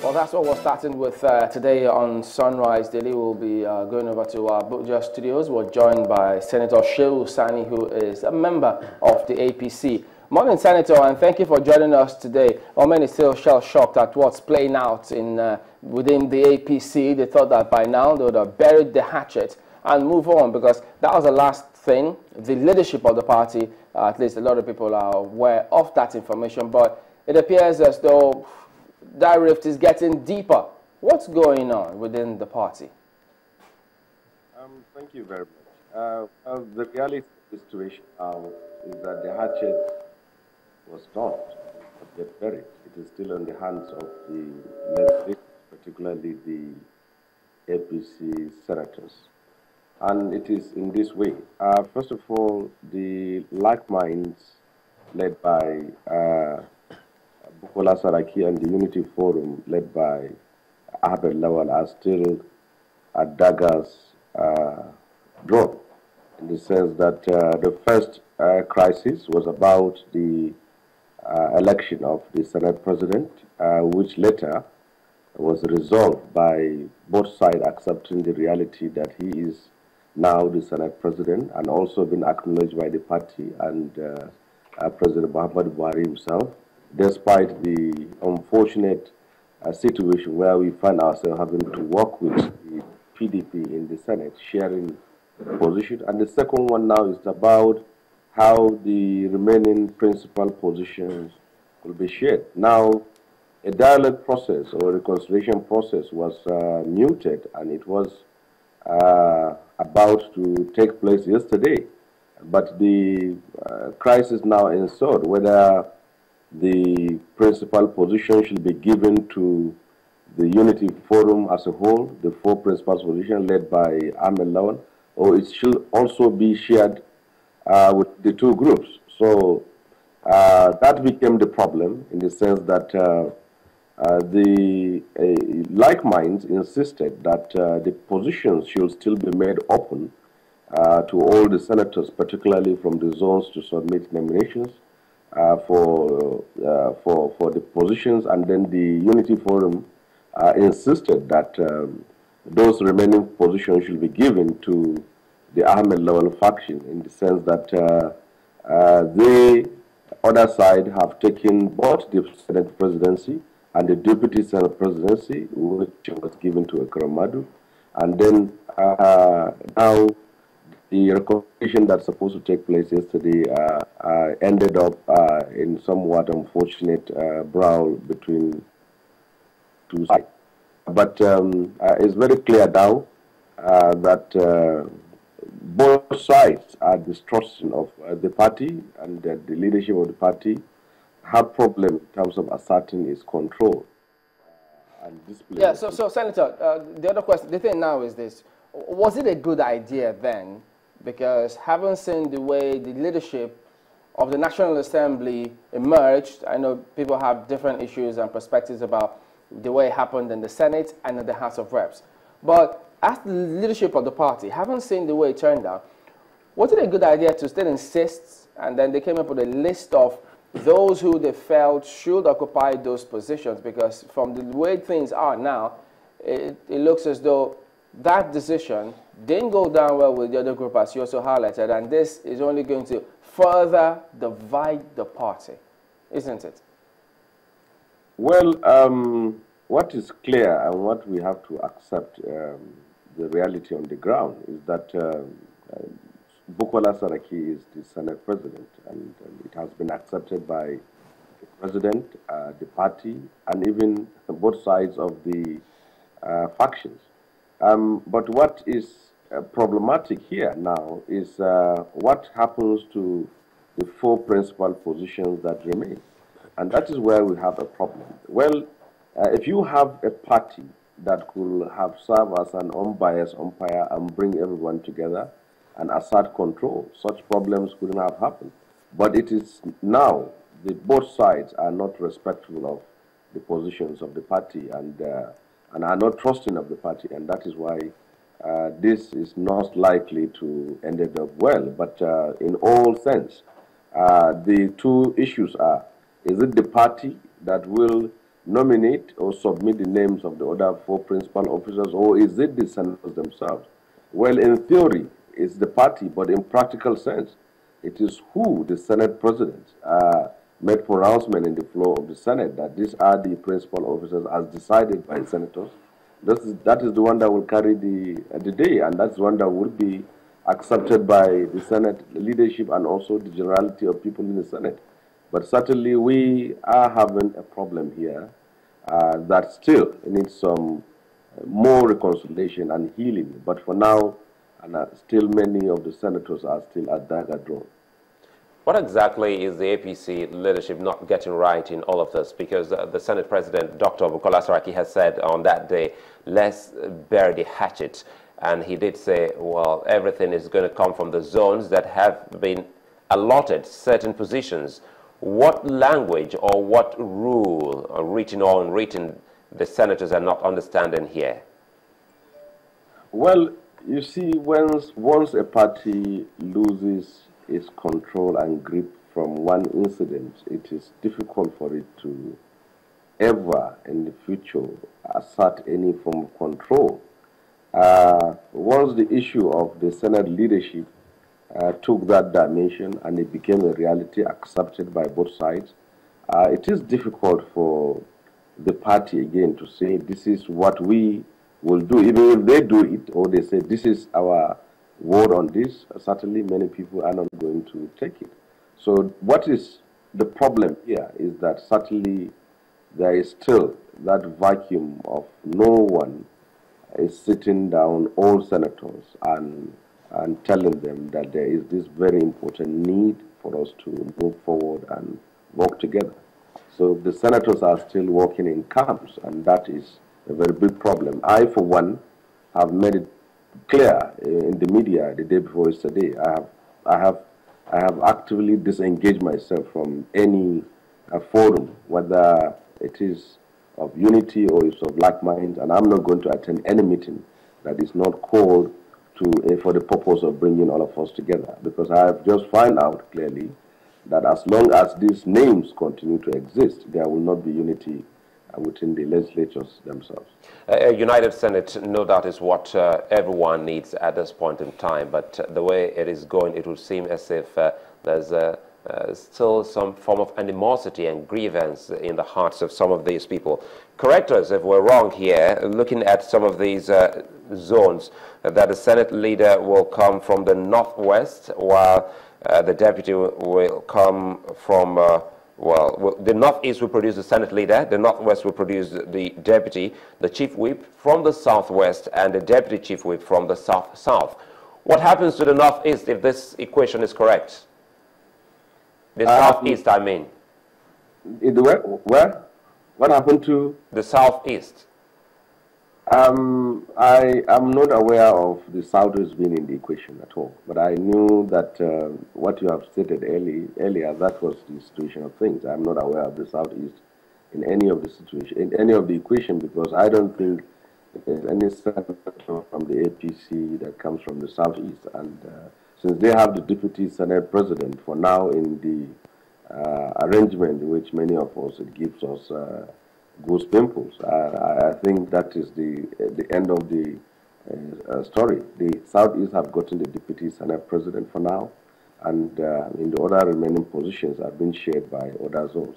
Well, that's what we're starting with today on Sunrise Daily. We'll be going over to our Abuja studios. We're joined by Senator Shehu Sani, who is a member of the APC. Morning, Senator, and thank you for joining us today. Many is still shell-shocked at what's playing out within the APC. They thought that by now they would have buried the hatchet and move on, because that was the last thing. The leadership of the party, at least a lot of people are aware of that information, but it appears as though that rift is getting deeper. What's going on within the party? Thank you very much. The reality of the situation is that the hatchet was not yet buried. It is still in the hands of the legislators, particularly the APC senators. And it is in this way. First of all, the like minds led by Bukola Saraki and the Unity Forum led by Ahmed Lawal are still at daggers drawn, in the sense that the first crisis was about the election of the Senate President, which later was resolved by both sides accepting the reality that he is now the Senate President, and also been acknowledged by the party and President Muhammad Buhari himself, despite the unfortunate situation where we find ourselves having to work with the PDP in the Senate, sharing position. And the second one now is about how the remaining principal positions will be shared. Now, a dialogue process or reconciliation process was muted, and it was about to take place yesterday. But the crisis now ensued, whether the principal position should be given to the Unity Forum as a whole, the four principal positions led by Ahmed Lawan, or it should also be shared with the two groups. So that became the problem, in the sense that the like minds insisted that the positions should still be made open to all the senators, particularly from the zones, to submit nominations for the positions, and then the Unity Forum insisted that those remaining positions should be given to the Ahmed Lawal faction, in the sense that the other side have taken both the Senate presidency and the Deputy Senate presidency, which was given to Ekramadu, and then now the reconciliation that's supposed to take place yesterday ended up in somewhat unfortunate brawl between two sides. But it's very clear now that both sides are distrusting of the party, and that the leadership of the party have problem in terms of asserting its control. And yeah, so Senator, the other question, the thing now is this: was it a good idea then? Because having seen the way the leadership of the National Assembly emerged, I know people have different issues and perspectives about the way it happened in the Senate and in the House of Reps. But as the leadership of the party, having seen the way it turned out, was it a good idea to still insist, and then they came up with a list of those who they felt should occupy those positions? Because from the way things are now, it looks as though that decision didn't go down well with the other group, as you also highlighted, and this is only going to further divide the party, isn't it? Well, what is clear and what we have to accept, the reality on the ground, is that Bukola Saraki is the Senate President, and it has been accepted by the President, the party, and even both sides of the factions. But what is problematic here now is what happens to the four principal positions that remain. And that is where we have a problem. Well, if you have a party that could have served as an unbiased umpire and bring everyone together and assert control, such problems couldn't have happened. But it is now that both sides are not respectful of the positions of the party and are not trusting of the party, and that is why this is not likely to end up well. But in all sense, the two issues are: is it the party that will nominate or submit the names of the other 4 principal officers, or is it the senators themselves? Well, in theory, it's the party, but in practical sense, it is who the Senate President made pronouncement in the floor of the Senate that these are the principal officers as decided by senators. That is the one that will carry the day, and that's the one that will be accepted by the Senate leadership and also the generality of people in the Senate. But certainly we are having a problem here that still needs some more reconciliation and healing. But for now, and still many of the senators are still at dagger drawn. What exactly is the APC leadership not getting right in all of this? Because the Senate President, Dr. Bukola Saraki, has said on that day, let's bury the hatchet. And he did say, well, everything is going to come from the zones that have been allotted certain positions. What language or what rule, written or unwritten, the senators are not understanding here? Well, you see, once a party loses its control and grip from one incident, it is difficult for it to ever in the future assert any form of control. Once the issue of the Senate leadership took that dimension and it became a reality accepted by both sides, it is difficult for the party again to say this is what we will do. Even if they do it or they say this is our word on this, certainly many people are not going to take it. So what is the problem here is that certainly there is still that vacuum of no one is sitting down all senators and telling them that there is this very important need for us to move forward and work together. So the senators are still working in camps, and that is a very big problem. I, for one, have made it clear in the media the day before yesterday. I have actively disengaged myself from any forum, whether it is of unity or it's of like minds, and I'm not going to attend any meeting that is not called to for the purpose of bringing all of us together, because I have just found out clearly that as long as these names continue to exist, there will not be unity within the legislatures themselves. A united Senate, no doubt, is what everyone needs at this point in time, but the way it is going, it would seem as if there's still some form of animosity and grievance in the hearts of some of these people. Correct us if we're wrong here, looking at some of these zones, that the Senate leader will come from the northwest, while the deputy will come from, the northeast will produce the Senate leader, the northwest will produce the deputy, the chief whip from the southwest, and the deputy chief whip from the south. What happens to the northeast if this equation is correct? The southeast, I mean. Where? What happened to? The southeast. I am not aware of the southeast being in the equation at all. But I knew that what you have stated earlier, that was the situation of things. I'm not aware of the southeast in any of the situation, in any of the equation, because I don't think there's any senator from the APC that comes from the southeast. And since they have the deputy Senate president for now in the arrangement, which many of us, it gives us goose pimples. I think that is the end of the story. The Southeast have gotten the deputy Senate president for now, and in the other remaining positions have been shared by other zones.